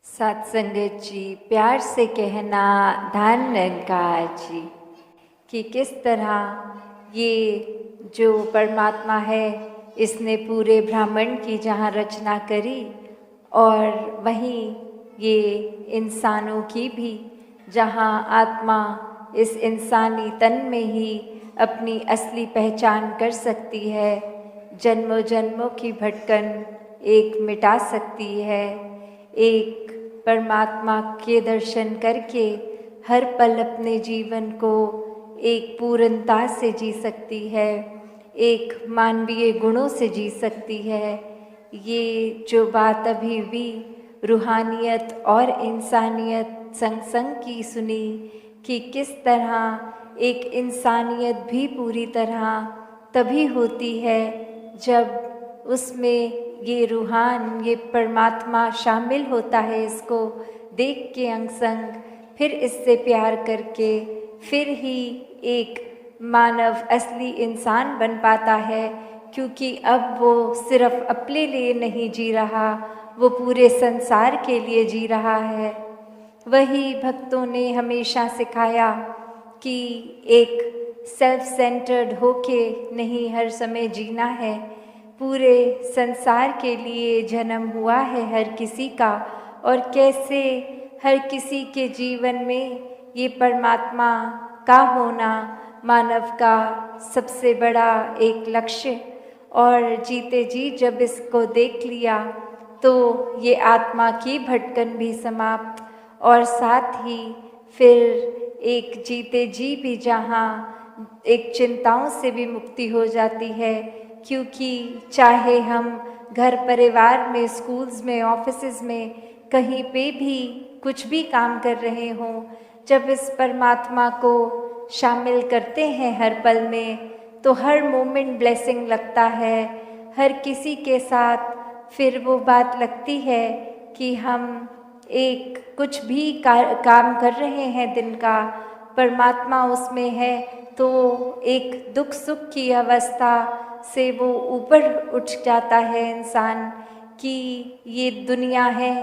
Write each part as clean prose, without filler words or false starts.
सत्संगत जी, प्यार से कहना धन निरंकार जी कि किस तरह ये जो परमात्मा है इसने पूरे ब्रह्मांड की जहाँ रचना करी और वहीं ये इंसानों की भी जहाँ आत्मा इस इंसानी तन में ही अपनी असली पहचान कर सकती है, जन्मों जन्मों की भटकन एक मिटा सकती है, एक परमात्मा के दर्शन करके हर पल अपने जीवन को एक पूर्णता से जी सकती है, एक मानवीय गुणों से जी सकती है। ये जो बात अभी भी रूहानियत और इंसानियत संग संग की सुनी कि किस तरह एक इंसानियत भी पूरी तरह तभी होती है जब उसमें ये रूहान, ये परमात्मा शामिल होता है। इसको देख के अंग संग फिर इससे प्यार करके फिर ही एक मानव असली इंसान बन पाता है, क्योंकि अब वो सिर्फ अपने लिए नहीं जी रहा, वो पूरे संसार के लिए जी रहा है। वही भक्तों ने हमेशा सिखाया कि एक सेल्फ सेंटर्ड होके नहीं हर समय जीना है, पूरे संसार के लिए जन्म हुआ है हर किसी का, और कैसे हर किसी के जीवन में ये परमात्मा का होना मानव का सबसे बड़ा एक लक्ष्य। और जीते जी जब इसको देख लिया तो ये आत्मा की भटकन भी समाप्त, और साथ ही फिर एक जीते जी भी जहाँ एक चिंताओं से भी मुक्ति हो जाती है, क्योंकि चाहे हम घर परिवार में, स्कूल्स में, ऑफिसेज में, कहीं पे भी कुछ भी काम कर रहे हों, जब इस परमात्मा को शामिल करते हैं हर पल में तो हर मोमेंट ब्लेसिंग लगता है। हर किसी के साथ फिर वो बात लगती है कि हम एक कुछ भी काम कर रहे हैं दिन का, परमात्मा उसमें है तो एक दुख सुख की अवस्था से वो ऊपर उठ जाता है इंसान कि ये दुनिया है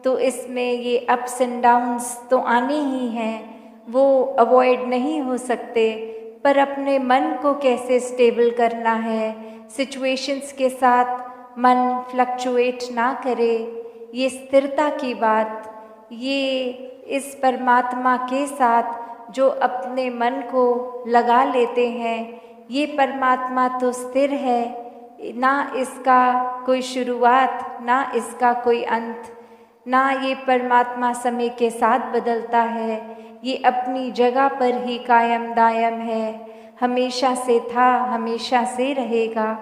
तो इसमें ये अप्स एंड डाउन्स तो आने ही हैं, वो अवॉइड नहीं हो सकते। पर अपने मन को कैसे स्टेबल करना है, सिचुएशंस के साथ मन फ्लक्चुएट ना करे, ये स्थिरता की बात, ये इस परमात्मा के साथ जो अपने मन को लगा लेते हैं, ये परमात्मा तो स्थिर है, ना इसका कोई शुरुआत ना इसका कोई अंत, ना ये परमात्मा समय के साथ बदलता है, ये अपनी जगह पर ही कायम दायम है, हमेशा से था हमेशा से रहेगा।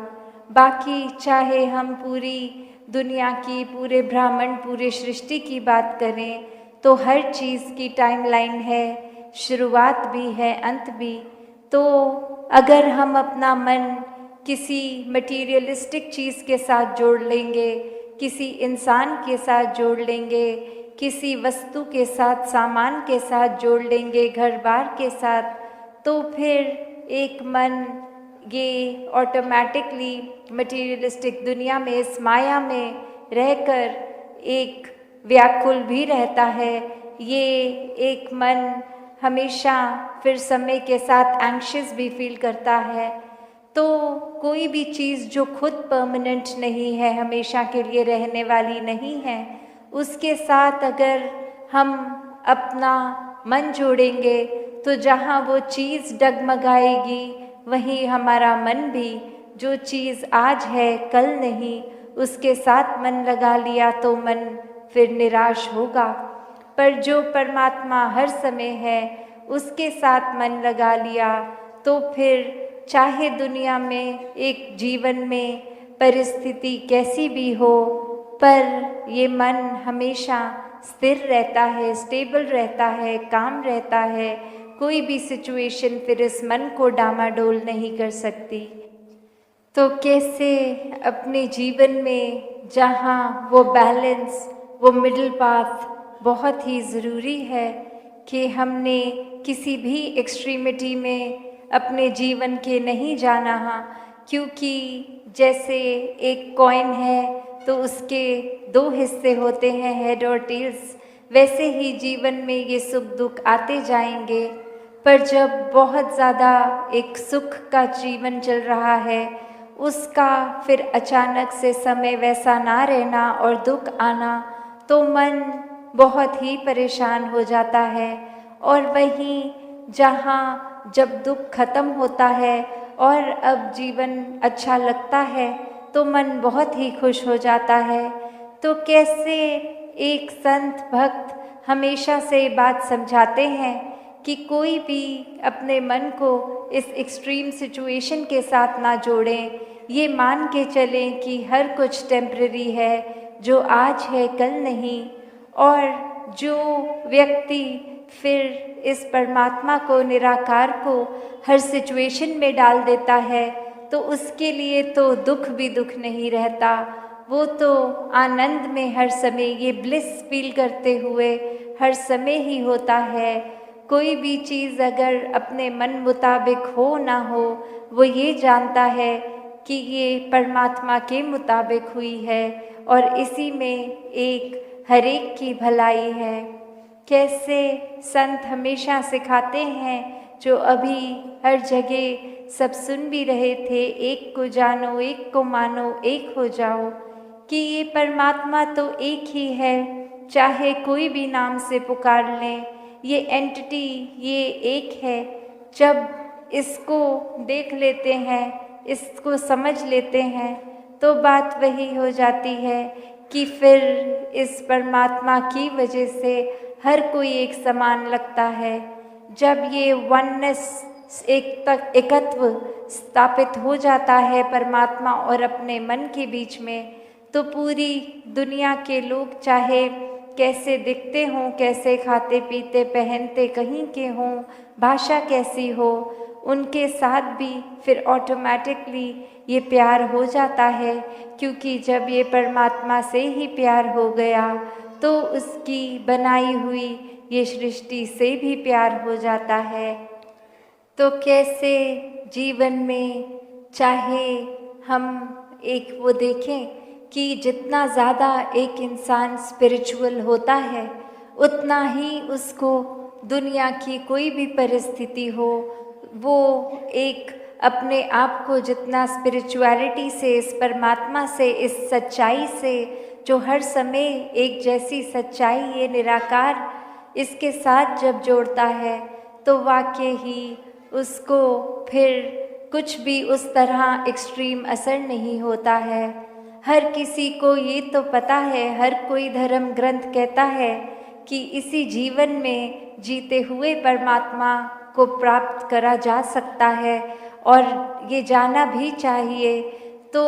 बाकी चाहे हम पूरी दुनिया की, पूरे ब्रह्मांड, पूरे सृष्टि की बात करें तो हर चीज़ की टाइमलाइन है, शुरुआत भी है अंत भी। तो अगर हम अपना मन किसी मटीरियलिस्टिक चीज़ के साथ जोड़ लेंगे, किसी इंसान के साथ जोड़ लेंगे, किसी वस्तु के साथ, सामान के साथ जोड़ लेंगे, घर बार के साथ, तो फिर एक मन ये ऑटोमेटिकली मटीरियलिस्टिक दुनिया में, इस माया में रहकर एक व्याकुल भी रहता है। ये एक मन हमेशा फिर समय के साथ एंग्शियस भी फील करता है। तो कोई भी चीज़ जो खुद परमानेंट नहीं है, हमेशा के लिए रहने वाली नहीं है, उसके साथ अगर हम अपना मन जोड़ेंगे तो जहाँ वो चीज़ डगमगाएगी वहीं हमारा मन भी, जो चीज़ आज है कल नहीं, उसके साथ मन लगा लिया तो मन फिर निराश होगा। पर जो परमात्मा हर समय है उसके साथ मन लगा लिया तो फिर चाहे दुनिया में, एक जीवन में परिस्थिति कैसी भी हो, पर ये मन हमेशा स्थिर रहता है, स्टेबल रहता है, काम रहता है। कोई भी सिचुएशन फिर इस मन को डामाडोल नहीं कर सकती। तो कैसे अपने जीवन में जहाँ वो बैलेंस, वो मिडिल पाथ बहुत ही ज़रूरी है कि हमने किसी भी एक्सट्रीमिटी में अपने जीवन के नहीं जाना, क्योंकि जैसे एक कॉइन है तो उसके दो हिस्से होते हैं, हेड और टेल्स। वैसे ही जीवन में ये सुख दुख आते जाएंगे, पर जब बहुत ज़्यादा एक सुख का जीवन चल रहा है, उसका फिर अचानक से समय वैसा ना रहना और दुख आना, तो मन बहुत ही परेशान हो जाता है। और वहीं जहाँ जब दुख खत्म होता है और अब जीवन अच्छा लगता है, तो मन बहुत ही खुश हो जाता है। तो कैसे एक संत भक्त हमेशा से बात समझाते हैं कि कोई भी अपने मन को इस एक्सट्रीम सिचुएशन के साथ ना जोड़ें, ये मान के चलें कि हर कुछ टेम्पररी है, जो आज है कल नहीं। और जो व्यक्ति फिर इस परमात्मा को, निराकार को हर सिचुएशन में डाल देता है, तो उसके लिए तो दुख भी दुख नहीं रहता, वो तो आनंद में हर समय ये ब्लिस फील करते हुए हर समय ही होता है। कोई भी चीज़ अगर अपने मन मुताबिक हो ना हो, वो ये जानता है कि ये परमात्मा के मुताबिक हुई है और इसी में एक हर एक की भलाई है। कैसे संत हमेशा सिखाते हैं, जो अभी हर जगह सब सुन भी रहे थे, एक को जानो, एक को मानो, एक हो जाओ, कि ये परमात्मा तो एक ही है, चाहे कोई भी नाम से पुकार लें, ये एंटिटी ये एक है। जब इसको देख लेते हैं, इसको समझ लेते हैं, तो बात वही हो जाती है कि फिर इस परमात्मा की वजह से हर कोई एक समान लगता है। जब ये वननेस एकत्व स्थापित हो जाता है परमात्मा और अपने मन के बीच में, तो पूरी दुनिया के लोग चाहे कैसे दिखते हों, कैसे खाते पीते पहनते कहीं के हों, भाषा कैसी हो, उनके साथ भी फिर ऑटोमेटिकली ये प्यार हो जाता है। क्योंकि जब ये परमात्मा से ही प्यार हो गया, तो उसकी बनाई हुई ये सृष्टि से भी प्यार हो जाता है। तो कैसे जीवन में चाहे हम एक वो देखें कि जितना ज़्यादा एक इंसान स्पिरिचुअल होता है, उतना ही उसको दुनिया की कोई भी परिस्थिति हो, वो एक अपने आप को जितना स्पिरिचुअलिटी से, इस परमात्मा से, इस सच्चाई से, जो हर समय एक जैसी सच्चाई, ये निराकार, इसके साथ जब जोड़ता है, तो वाकई ही उसको फिर कुछ भी उस तरह एक्सट्रीम असर नहीं होता है। हर किसी को ये तो पता है, हर कोई धर्म ग्रंथ कहता है कि इसी जीवन में जीते हुए परमात्मा को प्राप्त करा जा सकता है, और ये जाना भी चाहिए। तो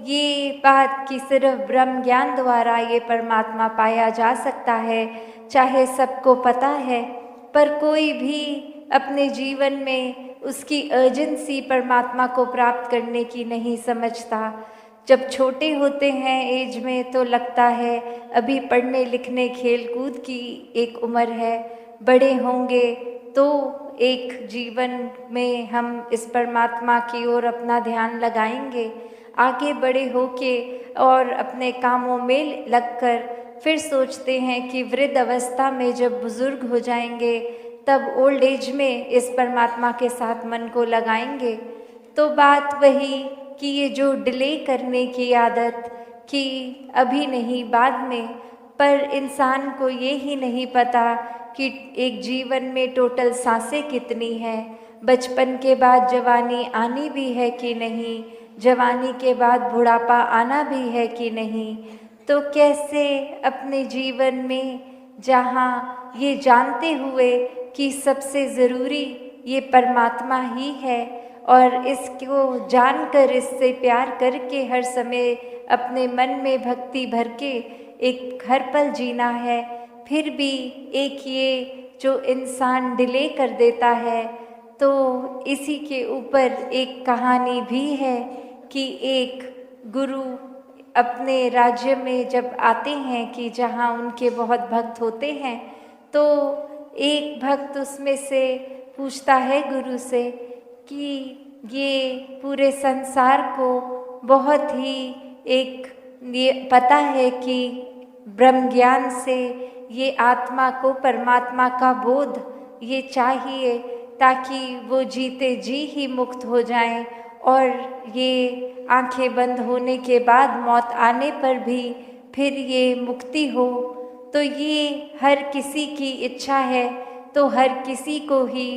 ये बात कि सिर्फ ब्रह्म ज्ञान द्वारा ये परमात्मा पाया जा सकता है, चाहे सबको पता है, पर कोई भी अपने जीवन में उसकी अर्जेंसी परमात्मा को प्राप्त करने की नहीं समझता। जब छोटे होते हैं एज में, तो लगता है अभी पढ़ने लिखने खेल कूद की एक उम्र है, बड़े होंगे तो एक जीवन में हम इस परमात्मा की ओर अपना ध्यान लगाएंगे। आगे बड़े होके और अपने कामों में लगकर फिर सोचते हैं कि वृद्ध अवस्था में जब बुजुर्ग हो जाएंगे, तब ओल्ड एज में इस परमात्मा के साथ मन को लगाएंगे। तो बात वही कि ये जो डिले करने की आदत कि अभी नहीं बाद में, पर इंसान को ये ही नहीं पता कि एक जीवन में टोटल सांसें कितनी हैं, बचपन के बाद जवानी आनी भी है कि नहीं, जवानी के बाद बुढ़ापा आना भी है कि नहीं। तो कैसे अपने जीवन में, जहाँ ये जानते हुए कि सबसे ज़रूरी ये परमात्मा ही है, और इसको जानकर, इससे प्यार करके हर समय अपने मन में भक्ति भर के एक हर पल जीना है, फिर भी एक ये जो इंसान डिले कर देता है, तो इसी के ऊपर एक कहानी भी है कि एक गुरु अपने राज्य में जब आते हैं कि जहाँ उनके बहुत भक्त होते हैं, तो एक भक्त उसमें से पूछता है गुरु से कि ये पूरे संसार को बहुत ही एक ये पता है कि ब्रह्म ज्ञान से ये आत्मा को परमात्मा का बोध ये चाहिए, ताकि वो जीते जी ही मुक्त हो जाएं, और ये आंखें बंद होने के बाद मौत आने पर भी फिर ये मुक्ति हो। तो ये हर किसी की इच्छा है, तो हर किसी को ही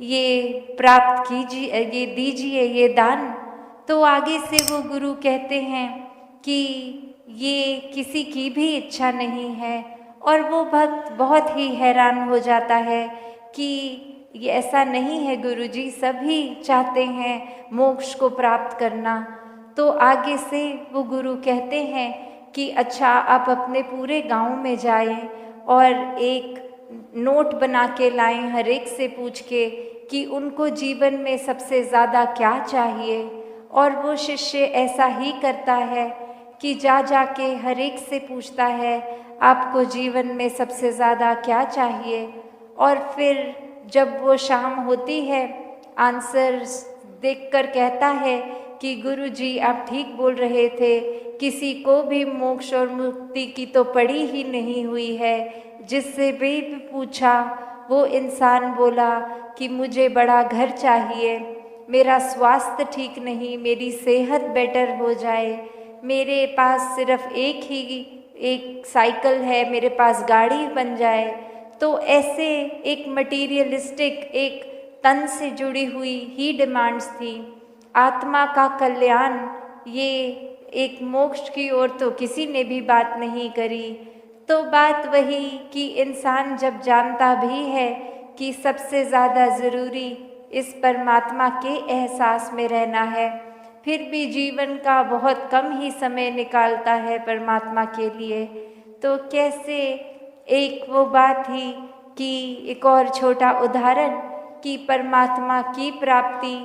ये प्राप्त कीजिए, ये दीजिए ये दान। तो आगे से वो गुरु कहते हैं कि ये किसी की भी इच्छा नहीं है, और वो भक्त बहुत ही हैरान हो जाता है कि ये ऐसा नहीं है गुरुजी, सभी चाहते हैं मोक्ष को प्राप्त करना। तो आगे से वो गुरु कहते हैं कि अच्छा, आप अपने पूरे गांव में जाएं और एक नोट बना के लाएं, हर एक से पूछ के कि उनको जीवन में सबसे ज़्यादा क्या चाहिए। और वो शिष्य ऐसा ही करता है कि जा जा के हर एक से पूछता है, आपको जीवन में सबसे ज़्यादा क्या चाहिए। और फिर जब वो शाम होती है, आंसर देखकर कहता है कि गुरुजी आप ठीक बोल रहे थे, किसी को भी मोक्ष और मुक्ति की तो पड़ी ही नहीं हुई है। जिससे भी पूछा वो इंसान बोला कि मुझे बड़ा घर चाहिए, मेरा स्वास्थ्य ठीक नहीं, मेरी सेहत बेटर हो जाए, मेरे पास सिर्फ एक साइकिल है, मेरे पास गाड़ी बन जाए। तो ऐसे एक मटीरियलिस्टिक, एक तन से जुड़ी हुई ही डिमांड्स थी। आत्मा का कल्याण, ये एक मोक्ष की ओर तो किसी ने भी बात नहीं करी। तो बात वही कि इंसान जब जानता भी है कि सबसे ज़्यादा ज़रूरी इस परमात्मा के एहसास में रहना है, फिर भी जीवन का बहुत कम ही समय निकालता है परमात्मा के लिए। तो कैसे एक वो बात ही कि एक और छोटा उदाहरण कि परमात्मा की प्राप्ति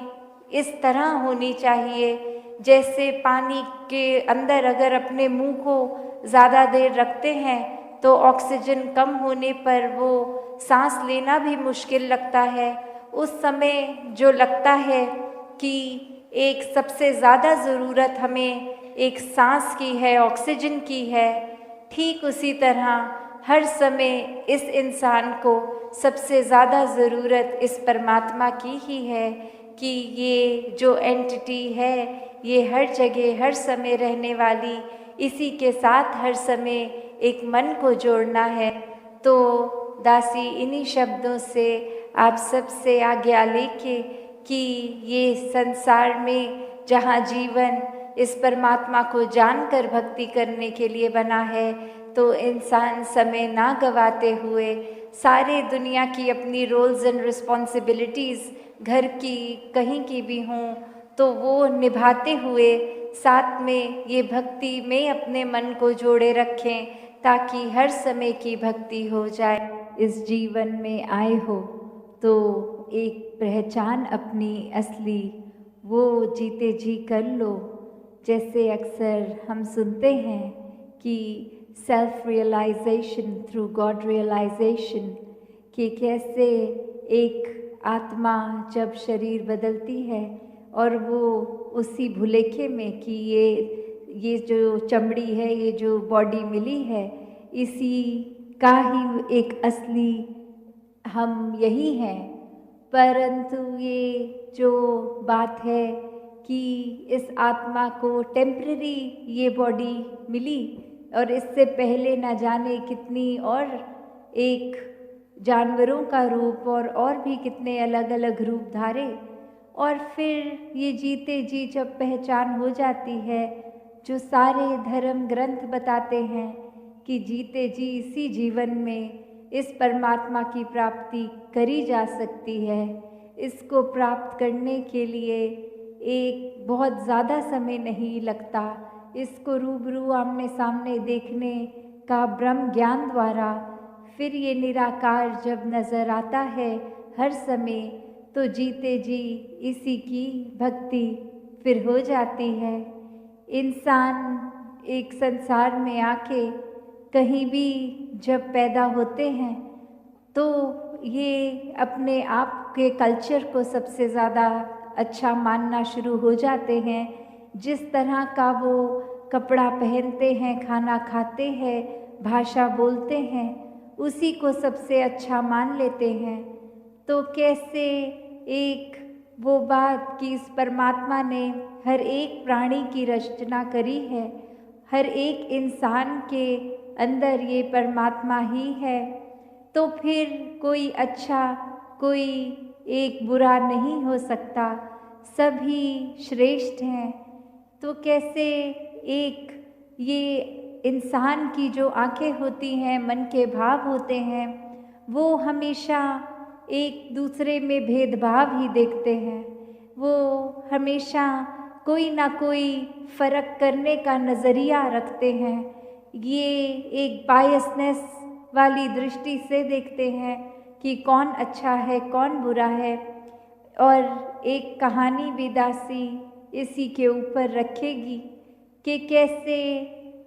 इस तरह होनी चाहिए, जैसे पानी के अंदर अगर अपने मुंह को ज़्यादा देर रखते हैं तो ऑक्सीजन कम होने पर वो सांस लेना भी मुश्किल लगता है। उस समय जो लगता है कि एक सबसे ज़्यादा ज़रूरत हमें एक सांस की है, ऑक्सीजन की है, ठीक उसी तरह हर समय इस इंसान को सबसे ज़्यादा ज़रूरत इस परमात्मा की ही है कि ये जो एंटिटी है ये हर जगह हर समय रहने वाली, इसी के साथ हर समय एक मन को जोड़ना है। तो दासी इन्हीं शब्दों से आप सबसे आज्ञा लेके कि ये संसार में जहाँ जीवन इस परमात्मा को जानकर भक्ति करने के लिए बना है, तो इंसान समय ना गवाते हुए सारे दुनिया की अपनी रोल्स एंड रिस्पॉन्सिबिलिटीज़ घर की कहीं की भी हों तो वो निभाते हुए साथ में ये भक्ति में अपने मन को जोड़े रखें, ताकि हर समय की भक्ति हो जाए। इस जीवन में आए हो तो एक पहचान अपनी असली वो जीते जी कर लो। जैसे अक्सर हम सुनते हैं कि self realisation through God realisation, कि कैसे एक आत्मा जब शरीर बदलती है और वो उसी भुलेखे में कि ये जो चमड़ी है, ये जो बॉडी मिली है, इसी का ही एक असली हम यही हैं। परंतु ये जो बात है कि इस आत्मा को टेम्पररी ये बॉडी मिली और इससे पहले न जाने कितनी और एक जानवरों का रूप और भी कितने अलग अलग रूप धारे, और फिर ये जीते जी जब पहचान हो जाती है, जो सारे धर्म ग्रंथ बताते हैं कि जीते जी इसी जीवन में इस परमात्मा की प्राप्ति करी जा सकती है। इसको प्राप्त करने के लिए एक बहुत ज़्यादा समय नहीं लगता। इसको रूबरू आमने सामने देखने का ब्रह्म ज्ञान द्वारा फिर ये निराकार जब नज़र आता है हर समय, तो जीते जी इसी की भक्ति फिर हो जाती है। इंसान एक संसार में आके कहीं भी जब पैदा होते हैं तो ये अपने आप के कल्चर को सबसे ज़्यादा अच्छा मानना शुरू हो जाते हैं। जिस तरह का वो कपड़ा पहनते हैं, खाना खाते हैं, भाषा बोलते हैं, उसी को सबसे अच्छा मान लेते हैं। तो कैसे एक वो बात कि इस परमात्मा ने हर एक प्राणी की रचना करी है, हर एक इंसान के अंदर ये परमात्मा ही है, तो फिर कोई अच्छा कोई एक बुरा नहीं हो सकता, सभी श्रेष्ठ हैं। तो कैसे एक ये इंसान की जो आंखें होती हैं, मन के भाव होते हैं, वो हमेशा एक दूसरे में भेदभाव ही देखते हैं। वो हमेशा कोई ना कोई फ़र्क करने का नज़रिया रखते हैं। ये एक बायसनेस वाली दृष्टि से देखते हैं कि कौन अच्छा है, कौन बुरा है। और एक कहानी भी दासी इसी के ऊपर रखेगी कि कैसे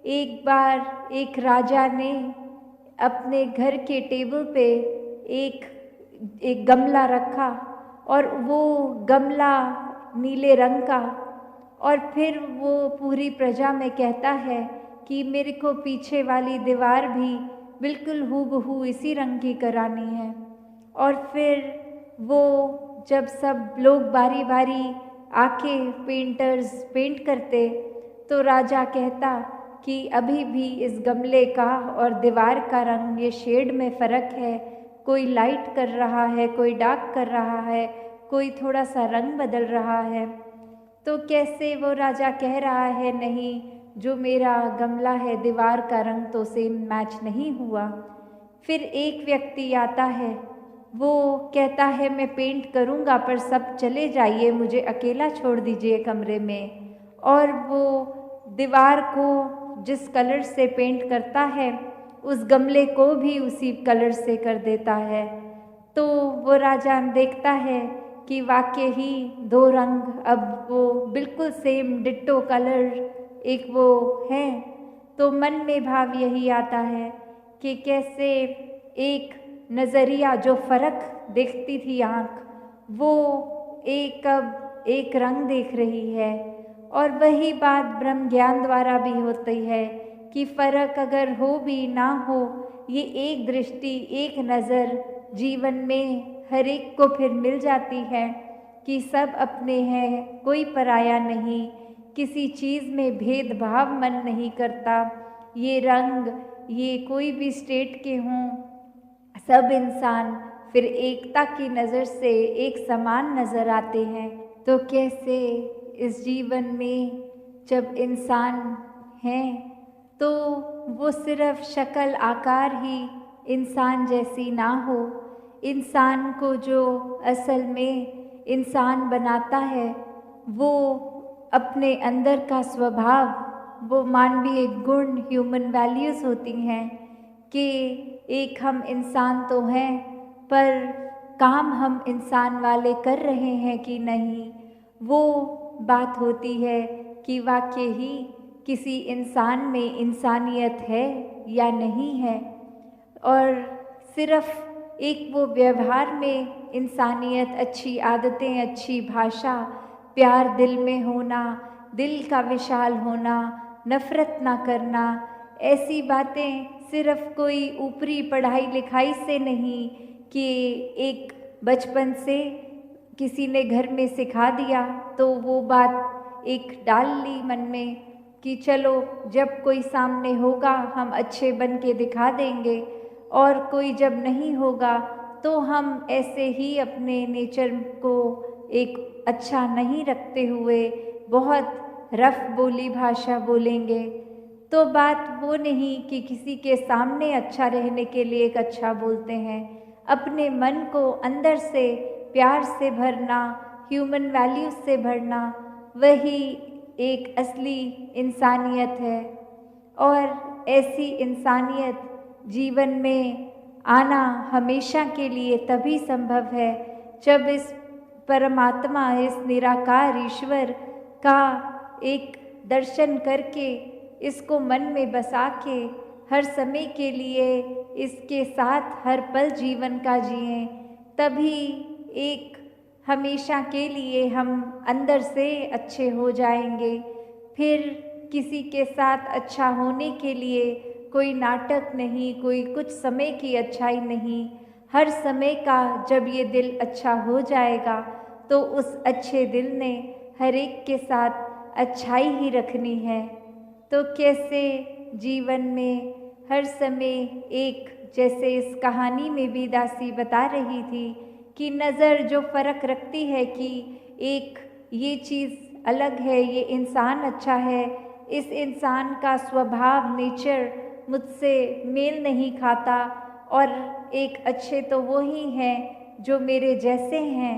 एक बार एक राजा ने अपने घर के टेबल पे एक गमला रखा, और वो गमला नीले रंग का, और फिर वो पूरी प्रजा में कहता है कि मेरे को पीछे वाली दीवार भी बिल्कुल हूबहू इसी रंग की करानी है। और फिर वो जब सब लोग बारी बारी आके पेंटर्स पेंट करते, तो राजा कहता कि अभी भी इस गमले का और दीवार का रंग, ये शेड में फ़र्क है, कोई लाइट कर रहा है, कोई डार्क कर रहा है, कोई थोड़ा सा रंग बदल रहा है। तो कैसे वो राजा कह रहा है, नहीं, जो मेरा गमला है, दीवार का रंग तो सेम मैच नहीं हुआ। फिर एक व्यक्ति आता है, वो कहता है मैं पेंट करूँगा, पर सब चले जाइए, मुझे अकेला छोड़ दीजिए कमरे में। और वो दीवार को जिस कलर से पेंट करता है, उस गमले को भी उसी कलर से कर देता है। तो वो राजा देखता है कि वाकई ही दो रंग अब वो बिल्कुल सेम डिट्टो कलर एक वो हैं। तो मन में भाव यही आता है कि कैसे एक नज़रिया जो फ़र्क देखती थी आँख, वो एक अब एक रंग देख रही है। और वही बात ब्रह्म ज्ञान द्वारा भी होती है कि फ़र्क अगर हो भी ना हो, ये एक दृष्टि, एक नज़र जीवन में हर एक को फिर मिल जाती है कि सब अपने हैं, कोई पराया नहीं, किसी चीज़ में भेदभाव मन नहीं करता। ये रंग, ये कोई भी स्टेट के हों, सब इंसान फिर एकता की नज़र से एक समान नज़र आते हैं। तो कैसे इस जीवन में जब इंसान हैं, तो वो सिर्फ शक्ल आकार ही इंसान जैसी ना हो, इंसान को जो असल में इंसान बनाता है, वो अपने अंदर का स्वभाव, वो मानवीय गुण, ह्यूमन वैल्यूज़ होती हैं कि एक हम इंसान तो हैं, पर काम हम इंसान वाले कर रहे हैं कि नहीं, वो बात होती है कि वाकई ही किसी इंसान में इंसानियत है या नहीं है। और सिर्फ एक वो व्यवहार में इंसानियत, अच्छी आदतें, अच्छी भाषा, प्यार दिल में होना, दिल का विशाल होना, नफ़रत ना करना, ऐसी बातें सिर्फ कोई ऊपरी पढ़ाई लिखाई से नहीं कि एक बचपन से किसी ने घर में सिखा दिया तो वो बात एक डाल ली मन में कि चलो जब कोई सामने होगा हम अच्छे बन के दिखा देंगे, और कोई जब नहीं होगा तो हम ऐसे ही अपने नेचर को एक अच्छा नहीं रखते हुए बहुत रफ बोली भाषा बोलेंगे। तो बात वो नहीं कि किसी के सामने अच्छा रहने के लिए एक अच्छा बोलते हैं, अपने मन को अंदर से प्यार से भरना, ह्यूमन वैल्यूज़ से भरना, वही एक असली इंसानियत है। और ऐसी इंसानियत जीवन में आना हमेशा के लिए तभी संभव है जब इस परमात्मा, इस निराकार ईश्वर का एक दर्शन करके, इसको मन में बसा के हर समय के लिए इसके साथ हर पल जीवन का जिएं, तभी एक हमेशा के लिए हम अंदर से अच्छे हो जाएंगे। फिर किसी के साथ अच्छा होने के लिए कोई नाटक नहीं, कोई कुछ समय की अच्छाई नहीं। हर समय का जब ये दिल अच्छा हो जाएगा तो उस अच्छे दिल ने हर एक के साथ अच्छाई ही रखनी है। तो कैसे जीवन में हर समय एक, जैसे इस कहानी में भी दासी बता रही थी कि नज़र जो फ़र्क रखती है कि एक ये चीज़ अलग है, ये इंसान अच्छा है, इस इंसान का स्वभाव नेचर मुझसे मेल नहीं खाता, और एक अच्छे तो वो ही हैं जो मेरे जैसे हैं।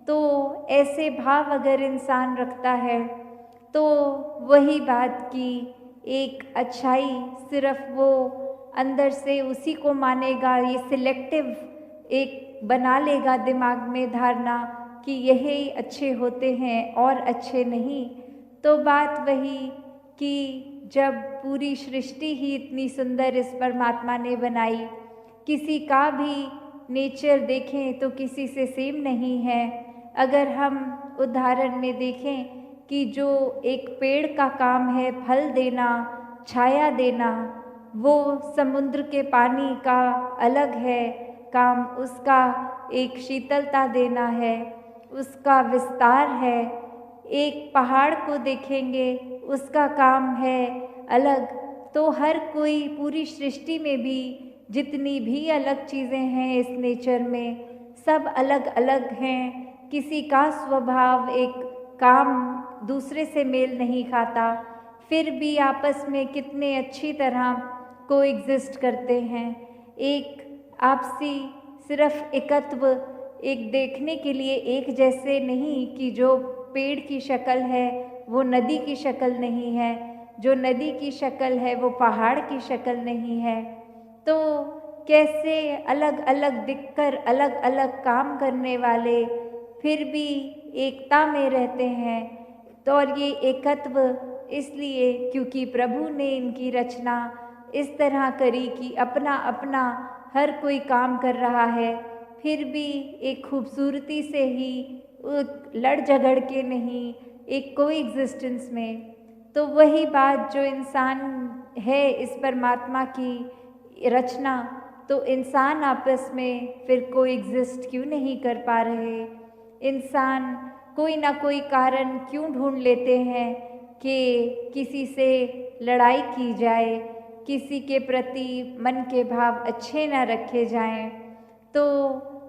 तो ऐसे भाव अगर इंसान रखता है तो वही बात कि एक अच्छाई सिर्फ वो अंदर से उसी को मानेगा, ये सिलेक्टिव एक बना लेगा दिमाग में धारणा कि यही अच्छे होते हैं और अच्छे नहीं। तो बात वही कि जब पूरी सृष्टि ही इतनी सुंदर इस परमात्मा ने बनाई, किसी का भी नेचर देखें तो किसी से सेम नहीं है। अगर हम उदाहरण में देखें कि जो एक पेड़ का काम है फल देना, छाया देना, वो समुद्र के पानी का अलग है काम, उसका एक शीतलता देना है, उसका विस्तार है। एक पहाड़ को देखेंगे उसका काम है अलग। तो हर कोई पूरी सृष्टि में भी जितनी भी अलग चीज़ें हैं इस नेचर में, सब अलग अलग हैं। किसी का स्वभाव एक काम दूसरे से मेल नहीं खाता, फिर भी आपस में कितने अच्छी तरह कोएग्जिस्ट करते हैं। एक आपसी सिर्फ एकत्व, एक देखने के लिए एक जैसे नहीं कि जो पेड़ की शक्ल है वो नदी की शक्ल नहीं है, जो नदी की शक्ल है वो पहाड़ की शक्ल नहीं है। तो कैसे अलग अलग दिखकर अलग अलग काम करने वाले फिर भी एकता में रहते हैं। तो और ये एकत्व इसलिए क्योंकि प्रभु ने इनकी रचना इस तरह करी कि अपना अपना हर कोई काम कर रहा है, फिर भी एक खूबसूरती से ही, लड़ झगड़ के नहीं, एक कोएग्जिस्टेंस में। तो वही बात जो इंसान है इस परमात्मा की रचना, तो इंसान आपस में फिर कोएग्जिस्ट क्यों नहीं कर पा रहे? इंसान कोई ना कोई कारण क्यों ढूंढ लेते हैं कि किसी से लड़ाई की जाए, किसी के प्रति मन के भाव अच्छे न रखे जाएं। तो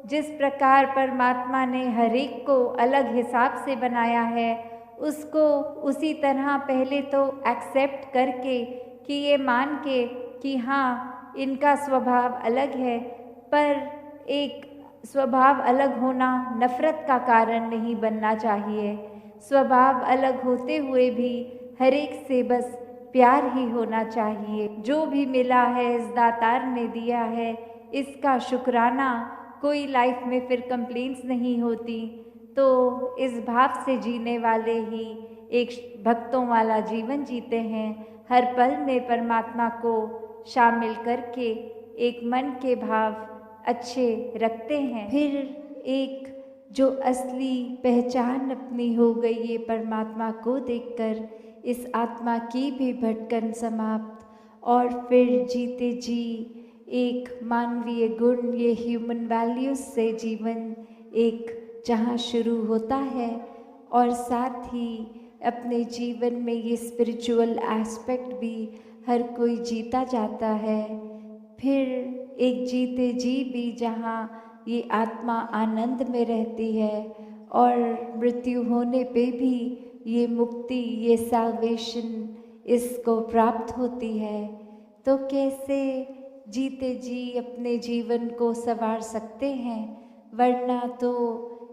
जिस प्रकार परमात्मा ने हर एक को अलग हिसाब से बनाया है, उसको उसी तरह पहले तो एक्सेप्ट करके कि ये मान के कि हाँ इनका स्वभाव अलग है, पर एक स्वभाव अलग होना नफ़रत का कारण नहीं बनना चाहिए। स्वभाव अलग होते हुए भी हर एक से बस प्यार ही होना चाहिए। जो भी मिला है इस दातार ने दिया है, इसका शुक्राना, कोई लाइफ में फिर कंप्लेंट्स नहीं होती। तो इस भाव से जीने वाले ही एक भक्तों वाला जीवन जीते हैं, हर पल में परमात्मा को शामिल करके एक मन के भाव अच्छे रखते हैं। फिर एक जो असली पहचान अपनी हो गई ये परमात्मा को देखकर, इस आत्मा की भी भटकन समाप्त, और फिर जीते जी एक मानवीय गुण, ये ह्यूमन वैल्यूज से जीवन एक जहाँ शुरू होता है, और साथ ही अपने जीवन में ये स्पिरिचुअल एस्पेक्ट भी हर कोई जीता जाता है। फिर एक जीते जी भी जहाँ ये आत्मा आनंद में रहती है, और मृत्यु होने पे भी ये मुक्ति, ये सैल्वेशन इसको प्राप्त होती है। तो कैसे जीते जी अपने जीवन को संवार सकते हैं? वरना तो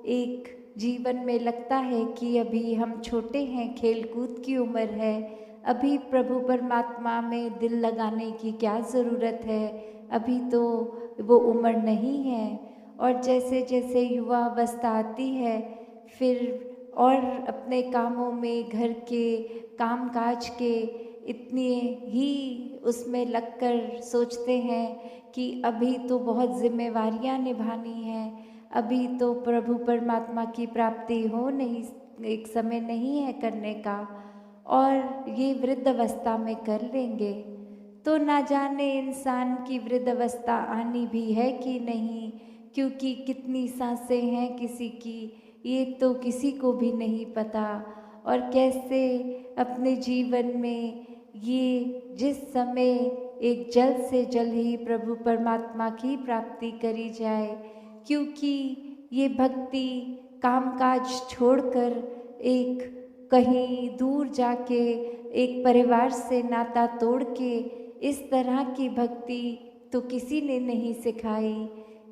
एक जीवन में लगता है कि अभी हम छोटे हैं, खेलकूद की उम्र है, अभी प्रभु परमात्मा में दिल लगाने की क्या ज़रूरत है, अभी तो वो उम्र नहीं है। और जैसे जैसे युवा अवस्था आती है, फिर और अपने कामों में, घर के कामकाज के इतने ही उसमें लगकर सोचते हैं कि अभी तो बहुत जिम्मेवारियां निभानी हैं, अभी तो प्रभु परमात्मा की प्राप्ति हो नहीं, एक समय नहीं है करने का। और ये वृद्ध अवस्था में कर लेंगे तो ना जाने इंसान की वृद्ध अवस्था आनी भी है कि नहीं, क्योंकि कितनी सांसें हैं किसी की ये तो किसी को भी नहीं पता। और कैसे अपने जीवन में ये जिस समय एक जल्द से जल्द ही प्रभु परमात्मा की प्राप्ति करी जाए, क्योंकि ये भक्ति कामकाज छोड़कर एक कहीं दूर जाके एक परिवार से नाता तोड़ के इस तरह की भक्ति तो किसी ने नहीं सिखाई।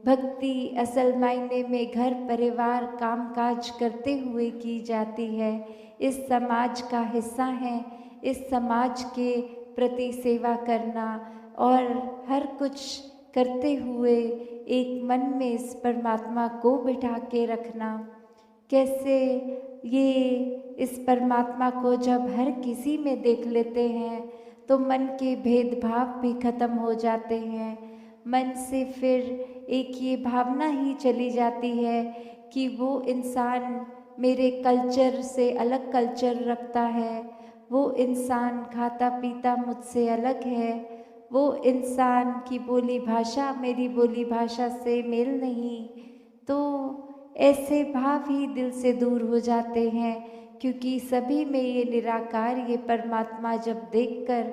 भक्ति असल मायने में घर परिवार कामकाज करते हुए की जाती है। इस समाज का हिस्सा है, इस समाज के प्रति सेवा करना और हर कुछ करते हुए एक मन में इस परमात्मा को बिठा के रखना। कैसे ये इस परमात्मा को जब हर किसी में देख लेते हैं तो मन के भेदभाव भी खत्म हो जाते हैं। मन से फिर एक ये भावना ही चली जाती है कि वो इंसान मेरे कल्चर से अलग कल्चर रखता है, वो इंसान खाता पीता मुझसे अलग है, वो इंसान की बोली भाषा मेरी बोली भाषा से मेल नहीं। तो ऐसे भाव ही दिल से दूर हो जाते हैं, क्योंकि सभी में ये निराकार ये परमात्मा जब देखकर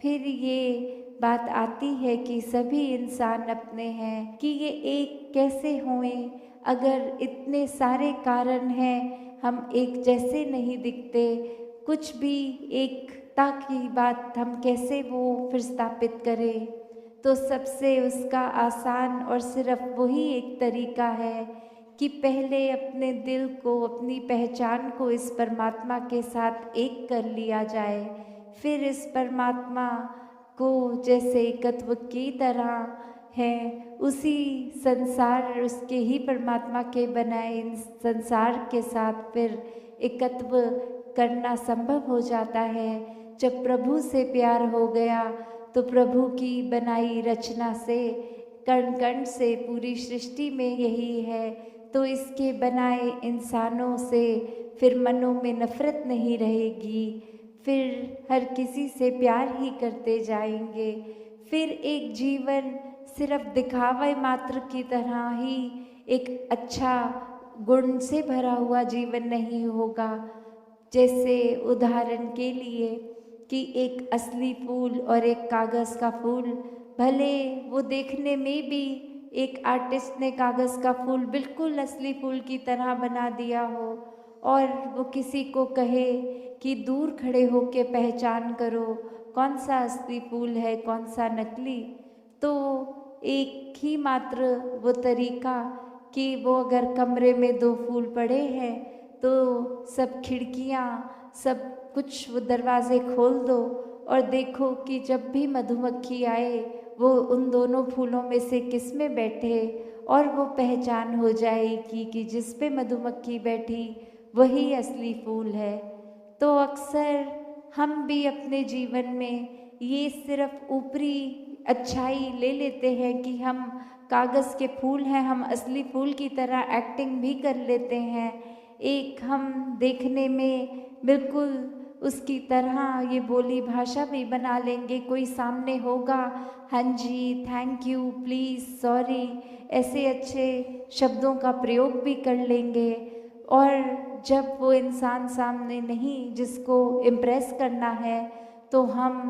फिर ये बात आती है कि सभी इंसान अपने हैं, कि ये एक कैसे हुए अगर इतने सारे कारण हैं, हम एक जैसे नहीं दिखते, कुछ भी एकता की बात हम कैसे वो फिर स्थापित करें। तो सबसे उसका आसान और सिर्फ वही एक तरीका है कि पहले अपने दिल को अपनी पहचान को इस परमात्मा के साथ एक कर लिया जाए, फिर इस परमात्मा को जैसे एकत्व की तरह है उसी संसार उसके ही परमात्मा के बनाए इन संसार के साथ फिर एकत्व करना संभव हो जाता है। जब प्रभु से प्यार हो गया तो प्रभु की बनाई रचना से कण कण से पूरी सृष्टि में यही है, तो इसके बनाए इंसानों से फिर मनों में नफरत नहीं रहेगी, फिर हर किसी से प्यार ही करते जाएंगे। फिर एक जीवन सिर्फ दिखावे मात्र की तरह ही एक अच्छा गुण से भरा हुआ जीवन नहीं होगा। जैसे उदाहरण के लिए कि एक असली फूल और एक कागज़ का फूल, भले वो देखने में भी एक आर्टिस्ट ने कागज़ का फूल बिल्कुल असली फूल की तरह बना दिया हो और वो किसी को कहे कि दूर खड़े होके पहचान करो कौन सा असली फूल है कौन सा नकली, तो एक ही मात्र वो तरीका कि वो अगर कमरे में 2 फूल पड़े हैं तो सब खिड़कियाँ सब कुछ वो दरवाज़े खोल दो और देखो कि जब भी मधुमक्खी आए वो उन दोनों फूलों में से किस में बैठे, और वो पहचान हो जाएगी कि जिस पे मधुमक्खी बैठी वही असली फूल है। तो अक्सर हम भी अपने जीवन में ये सिर्फ ऊपरी अच्छाई ले लेते हैं कि हम कागज़ के फूल हैं, हम असली फूल की तरह एक्टिंग भी कर लेते हैं, एक हम देखने में बिल्कुल उसकी तरह ये बोली भाषा भी बना लेंगे, कोई सामने होगा हाँ जी थैंक यू प्लीज़ सॉरी ऐसे अच्छे शब्दों का प्रयोग भी कर लेंगे। और जब वो इंसान सामने नहीं जिसको इम्प्रेस करना है तो हम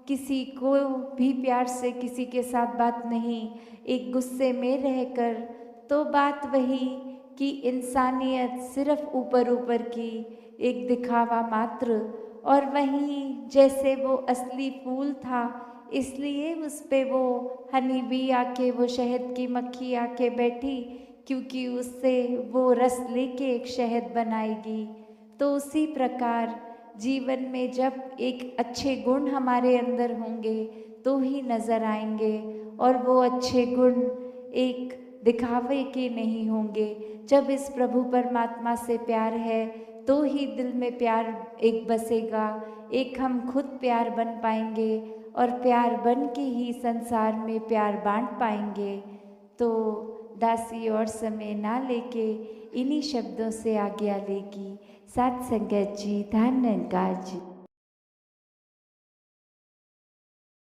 किसी को भी प्यार से किसी के साथ बात नहीं, एक गुस्से में रहकर, तो बात वही कि इंसानियत सिर्फ ऊपर ऊपर की एक दिखावा मात्र। और वहीं जैसे वो असली फूल था इसलिए उस पे वो हनी बी आके वो शहद की मक्खी आके बैठी, क्योंकि उससे वो रस लेके एक शहद बनाएगी। तो उसी प्रकार जीवन में जब एक अच्छे गुण हमारे अंदर होंगे तो ही नज़र आएंगे, और वो अच्छे गुण एक दिखावे के नहीं होंगे। जब इस प्रभु परमात्मा से प्यार है तो ही दिल में प्यार एक बसेगा, एक हम खुद प्यार बन पाएंगे और प्यार बन के ही संसार में प्यार बांट पाएंगे। तो दासी और समय ना लेके इन्हीं शब्दों से आज्ञा लेगी। साथ संगत जी, धन्यवाद जी।